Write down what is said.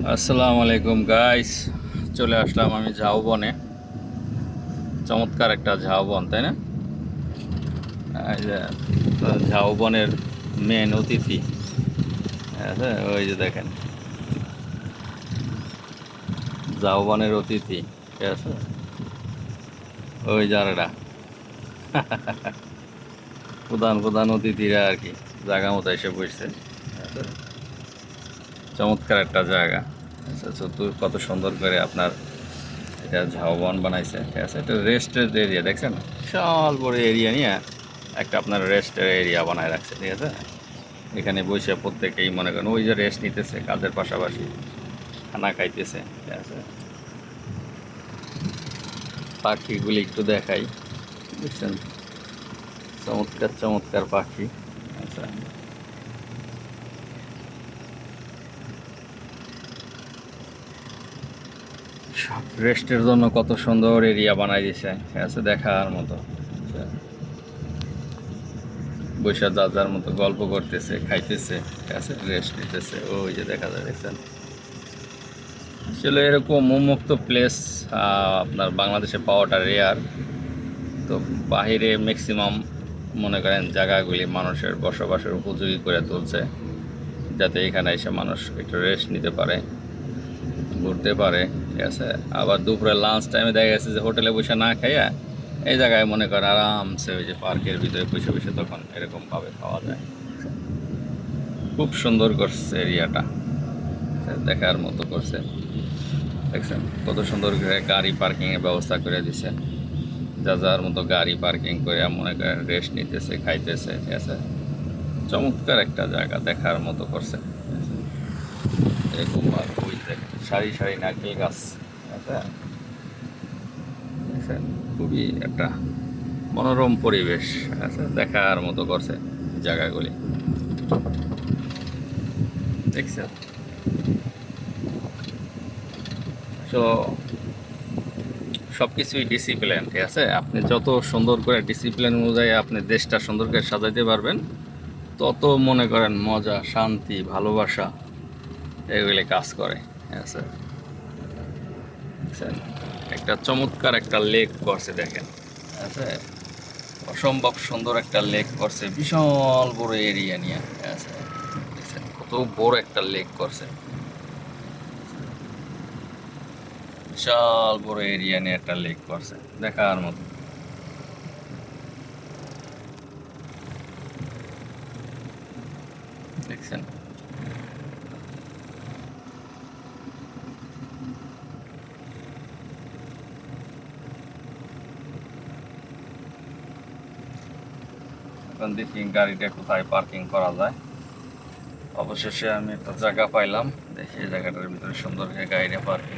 আসসালামু আলাইকুম গাইস, চলে আসলাম আমি ঝাউবনে। চমৎকার একটা ঝাউবন, তাই না? এই যে ঝাউবনের মেন অতিথি, আচ্ছা, ওই যে দেখেন ঝাউবনের অতিথি, ঠিক আছে? ওই যারা প্রধান প্রধান অতিথিরা আর কি জায়গা মতো এসে বসছে। আচ্ছা, চমৎকার একটা জায়গা। আচ্ছা, চতুর কত সুন্দর করে আপনার এটা ঝাউবন বানাইছে, ঠিক আছে? এটা রেস্টের এরিয়া, দেখছেন? বিশাল বড় এরিয়া নিয়ে একটা আপনার রেস্টের এরিয়া বানায় রাখছে, ঠিক আছে? এখানে বসে প্রত্যেকেই মনে করেন ওই যে রেস্ট নিতেছে, কাজের পাশাপাশি খানা খাইতেছে, ঠিক আছে? পাখিগুলি একটু দেখাই, বুঝছেন? চমৎকার চমৎকার পাখি। আচ্ছা, সব রেস্টের জন্য কত সুন্দর এরিয়া বানাই দিছে, ঠিক আছে? দেখার মতো। আচ্ছা, বৈশা যার যার মতো গল্প করতেছে, খাইতেছে, ঠিক আছে? রেস্ট নিতেছে, ওই যে দেখা যায়, দেখছেন? আসলে এরকম উন্মুক্ত প্লেস আপনার বাংলাদেশে পাওয়াটা রেয়ার। তো বাহিরে ম্যাক্সিমাম মনে করেন জায়গাগুলি মানুষের বসবাসের উপযোগী করে তুলছে, যাতে এখানে এসে মানুষ একটু রেস্ট নিতে পারে, ঘুরতে পারে, ঠিক আছে? আবার দুপুরে লাঞ্চ টাইমে দেখা গেছে যে হোটেলে বসে না খাইয়া এই জায়গায় মনে করেন আরামসে ওই যে পার্কের ভিতরে বসে বসে তখন এরকমভাবে খাওয়া যায়। খুব সুন্দর করছে এরিয়াটা, দেখার মতো করছে। দেখছেন কত সুন্দর করে গাড়ি পার্কিংয়ের ব্যবস্থা করে দিছে। যা যার মতো গাড়ি পার্কিং করে মনে করেন রেস্ট নিতেছে, খাইতেছে, ঠিক আছে? চমৎকার একটা জায়গা, দেখার মতো করছে। এরকম আর ওই দেখেন সারি সারি নারকেল গাছ, আচ্ছা, দেখছেন? খুবই একটা মনোরম পরিবেশ, আচ্ছা, দেখার মতো করছে জায়গাগুলি, দেখছেন? তো সব কিছুই ডিসিপ্লিন, ঠিক আছে? আপনি যত সুন্দর করে ডিসিপ্লিন অনুযায়ী আপনি দেশটা সুন্দর করে সাজাইতে পারবেন, তত মনে করেন মজা, শান্তি, ভালোবাসা এগুলি কাজ করে, ঠিক আছে? বুঝছেন? একটা চমৎকার একটা লেক করছে, দেখেন, ঠিক আছে? অসম্ভব সুন্দর একটা লেক করছে, বিশাল বড় এরিয়া নিয়ে, ঠিক আছে? দেখছেন কত বড় একটা লেক করছে, বিশাল বড় এরিয়া নিয়ে একটা লেক করছে, দেখার মতো। দেখছেন? এখন দেখি গাড়িটা কোথায় পার্কিং করা যায়। অবশেষে আমি একটা জায়গা পাইলাম, দেখি এই জায়গাটার ভিতরে সুন্দর করে গাড়িটা পার্কিং